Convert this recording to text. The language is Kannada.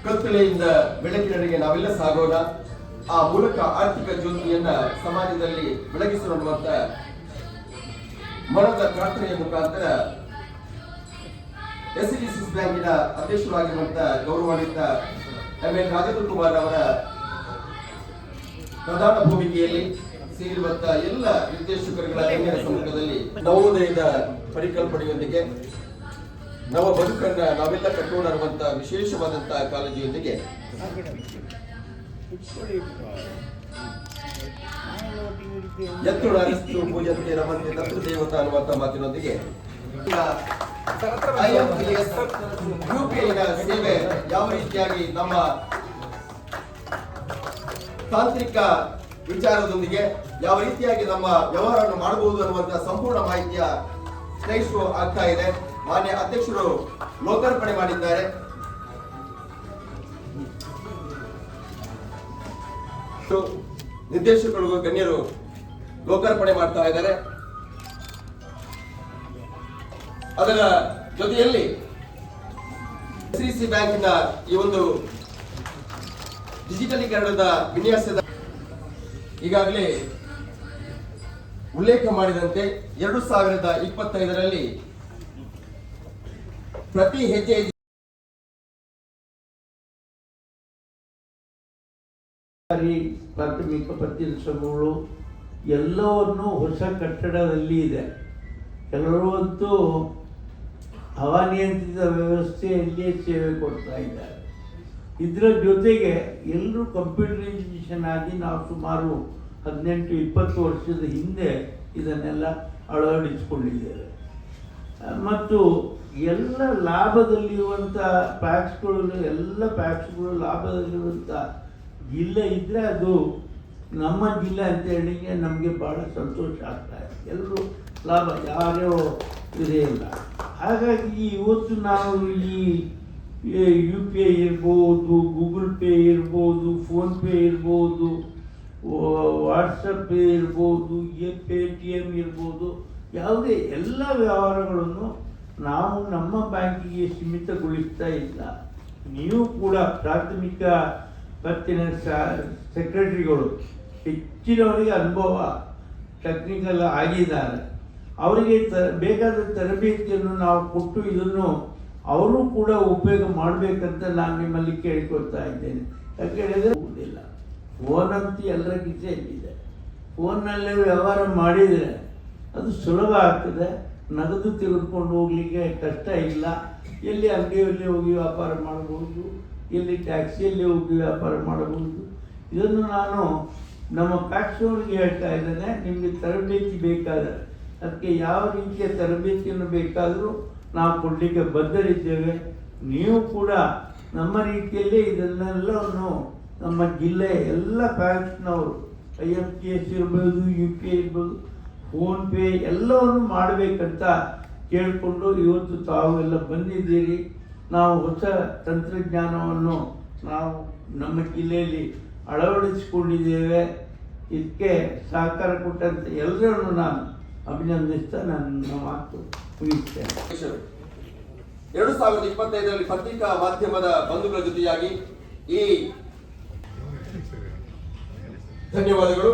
ಕತ್ತಲೆಯಿಂದ ಬೆಳಕಿನೆಡೆಗೆ ನಾವೆಲ್ಲ ಸಾಗೋಣ. ಆ ಮೂಲಕ ಆರ್ಥಿಕ ಜ್ಯೋತಿಯನ್ನ ಸಮಾಜದಲ್ಲಿ ಬೆಳಗಿಸಿರುವಂತ ಮನದ ಪ್ರಾರ್ಥನೆಯ ಮುಖಾಂತರ ಎಸ್ಸಿಡಿಸಿಸ್ ಬ್ಯಾಂಕಿನ ಅಧ್ಯಕ್ಷರಾಗಿರುವಂತಹ ಗೌರವಾನ್ವಿತ ಎಂ.ಎನ್. ರಾಜೇಂದ್ರ ಕುಮಾರ್ ಅವರ ಪ್ರಧಾನ ಭೂಮಿಕೆಯಲ್ಲಿ ಸೇರಿರುವಂತಹ ಎಲ್ಲ ನಿರ್ದೇಶಕರುಗಳ ಗಣ್ಯರ ಸಮ್ಮುಖದಲ್ಲಿ ನವೋದಯದ ಪರಿಕಲ್ಪನೆಯೊಂದಿಗೆ ನವ ಬದುಕನ್ನ ನಾವೆಲ್ಲ ಕಟ್ಟೋಣ ಅನ್ನುವಂತಹ ವಿಶೇಷವಾದಂತಹ ಕಾಳಜಿಯೊಂದಿಗೆ ಎತ್ತುಳಾರಿಸ್ತು ಪೂಜಂತೆ ರಮಂತೆ ತತ್ವ ದೇವತಾ ಅನ್ನುವಂತಹ ಮಾತಿನೊಂದಿಗೆ IMPS UPIನ ಸೇವೆ ಯಾವ ರೀತಿಯಾಗಿ ನಮ್ಮ ತಾಂತ್ರಿಕ ವಿಚಾರದೊಂದಿಗೆ ಯಾವ ರೀತಿಯಾಗಿ ನಮ್ಮ ವ್ಯವಹಾರವನ್ನು ಮಾಡಬಹುದು ಅನ್ನುವಂತಹ ಸಂಪೂರ್ಣ ಮಾಹಿತಿಯ ಸ್ಲೈಡ್ ಶೋ ಆಗ್ತಾ ಇದೆ. ಮಾನ್ಯ ಅಧ್ಯಕ್ಷರು ಲೋಕಾರ್ಪಣೆ ಮಾಡಿದ್ದಾರೆ. ನಿರ್ದೇಶಕರು ಗಣ್ಯರು ಲೋಕಾರ್ಪಣೆ ಮಾಡ್ತಾ ಇದ್ದಾರೆ. ಅದರ ಜೊತೆಯಲ್ಲಿ ಎಸ್ಸಿಡಿಸಿ ಬ್ಯಾಂಕಿನ ಈ ಒಂದು ಡಿಜಿಟಲೀಕರಣದ ವಿನ್ಯಾಸದ ಈಗಾಗಲೇ ಉಲ್ಲೇಖ ಮಾಡಿದಂತೆ 2025ರಲ್ಲಿ ಪ್ರತಿ ಹೆಜ್ಜೆ ಪ್ರಾಥಮಿಕ ಪ್ರತಿನಿಧಿಗಳು ಎಲ್ಲವನ್ನು ಹೊಸ ಕಟ್ಟಡದಲ್ಲಿ ಇದೆ. ಕೆಲವರು ಅಂತೂ ಹವಾನಿಯಂತ್ರಿತ ವ್ಯವಸ್ಥೆಯಲ್ಲಿಯೇ ಸೇವೆ ಕೊಡ್ತಾ ಇದ್ದಾರೆ. ಇದರ ಜೊತೆಗೆ ಎಲ್ಲರೂ ಕಂಪ್ಯೂಟರೈಸೇಷನ್ ಆಗಿ ನಾವು ಸುಮಾರು 18-20 ವರ್ಷದ ಹಿಂದೆ ಇದನ್ನೆಲ್ಲ ಅಳವಡಿಸಿಕೊಂಡಿದ್ದೇವೆ. ಮತ್ತು ಎಲ್ಲ ಲಾಭದಲ್ಲಿರುವಂಥ ಪ್ಯಾಕ್ಸ್ಗಳು ಎಲ್ಲ ಪ್ಯಾಕ್ಸ್ಗಳು ಲಾಭದಲ್ಲಿರುವಂಥ ಜಿಲ್ಲೆ ಇದ್ದರೆ ಅದು ನಮ್ಮ ಜಿಲ್ಲೆ ಅಂತ ಹೇಳಿ ನಮಗೆ ಭಾಳ ಸಂತೋಷ ಆಗ್ತಾ ಇದೆ. ಎಲ್ಲರೂ ಲಾಭ ಯಾರೋ ಇದೇ ಇಲ್ಲ. ಹಾಗಾಗಿ ಇವತ್ತು ನಾವು ಈ UPI ಇರ್ಬೋದು, ಗೂಗಲ್ ಪೇ ಇರ್ಬೋದು, ಫೋನ್ಪೇ ಇರ್ಬೋದು, ವಾಟ್ಸಪ್ ಪೇ ಇರ್ಬೋದು, Paytm ಇರ್ಬೋದು, ಯಾವುದೇ ಎಲ್ಲ ವ್ಯವಹಾರಗಳನ್ನು ನಾವು ನಮ್ಮ ಬ್ಯಾಂಕಿಗೆ ಸೀಮಿತಗೊಳಿಸ್ತಾ ಇಲ್ಲ. ನೀವು ಕೂಡ ಪ್ರಾಥಮಿಕ ಪತ್ತಿನ ಸೆಕ್ರೆಟರಿಗಳು ಹೆಚ್ಚಿನವರಿಗೆ ಅನುಭವ ಟೆಕ್ನಿಕಲ್ ಆಗಿದ್ದಾರೆ. ಅವರಿಗೆ ಬೇಕಾದ ತರಬೇತಿಯನ್ನು ನಾವು ಕೊಟ್ಟು ಇದನ್ನು ಅವರು ಕೂಡ ಉಪಯೋಗ ಮಾಡಬೇಕಂತ ನಾನು ನಿಮ್ಮಲ್ಲಿ ಕೇಳ್ಕೊಳ್ತಾ ಇದ್ದೇನೆ. ಯಾಕೆ ಹೇಳಿದರೆ ಹೋಗುವುದಿಲ್ಲ. ಫೋನ್ ಅಂತೂ ಎಲ್ಲರ ಕಿಸೆಯಲ್ಲಿದೆ. ಫೋನ್ನಲ್ಲೇ ವ್ಯವಹಾರ ಮಾಡಿದರೆ ಅದು ಸುಲಭ ಆಗ್ತದೆ. ನಗದು ತೆಗೆದುಕೊಂಡು ಹೋಗಲಿಕ್ಕೆ ಕಷ್ಟ ಇಲ್ಲ. ಎಲ್ಲಿ ಅಂಗಡಿಯಲ್ಲಿ ಹೋಗಿ ವ್ಯಾಪಾರ ಮಾಡಬಹುದು, ಎಲ್ಲಿ ಟ್ಯಾಕ್ಸಿಯಲ್ಲಿ ಹೋಗಿ ವ್ಯಾಪಾರ ಮಾಡಬಹುದು. ಇದನ್ನು ನಾನು ನಮ್ಮ ಪ್ಯಾಕ್ಸೋರಿಗೆ ಹೇಳ್ತಾ ಇದ್ದೇನೆ. ನಿಮಗೆ ತರಬೇತಿ ಬೇಕಾದರೆ ಅದಕ್ಕೆ ಯಾವ ರೀತಿಯ ತರಬೇತಿಯನ್ನು ಬೇಕಾದರೂ ನಾವು ಕೊಡಲಿಕ್ಕೆ ಬದ್ಧರಿದ್ದೇವೆ. ನೀವು ಕೂಡ ನಮ್ಮ ರೀತಿಯಲ್ಲೇ ಇದನ್ನೆಲ್ಲವನ್ನು ನಮ್ಮ ಜಿಲ್ಲೆಯ ಎಲ್ಲ ಪ್ಯಾಕ್ಸ್ನವರು IMPS ಇರ್ಬೋದು, UPI ಇರ್ಬೋದು, ಫೋನ್ಪೇ ಎಲ್ಲವನ್ನು ಮಾಡಬೇಕಂತ ಕೇಳಿಕೊಂಡು ಇವತ್ತು ತಾವು ಎಲ್ಲ ಬಂದಿದ್ದೀರಿ. ನಾವು ಹೊಸ ತಂತ್ರಜ್ಞಾನವನ್ನು ನಾವು ನಮ್ಮ ಜಿಲ್ಲೆಯಲ್ಲಿ ಅಳವಡಿಸಿಕೊಂಡಿದ್ದೇವೆ. ಇದಕ್ಕೆ ಸಹಕಾರ ಕೊಟ್ಟಂತ ಎಲ್ಲರನ್ನು ನಾನು ಅಭಿನಂದಿಸ್ತಾ ನನ್ನ ಮಾತು ಮುಗಿಸ್ತೇನೆ. 2025ರಲ್ಲಿ ಪತ್ರಿಕಾ ಮಾಧ್ಯಮದ ಬಂಧುಗಳ ಜೊತೆಯಾಗಿ ಈ ಧನ್ಯವಾದಗಳು.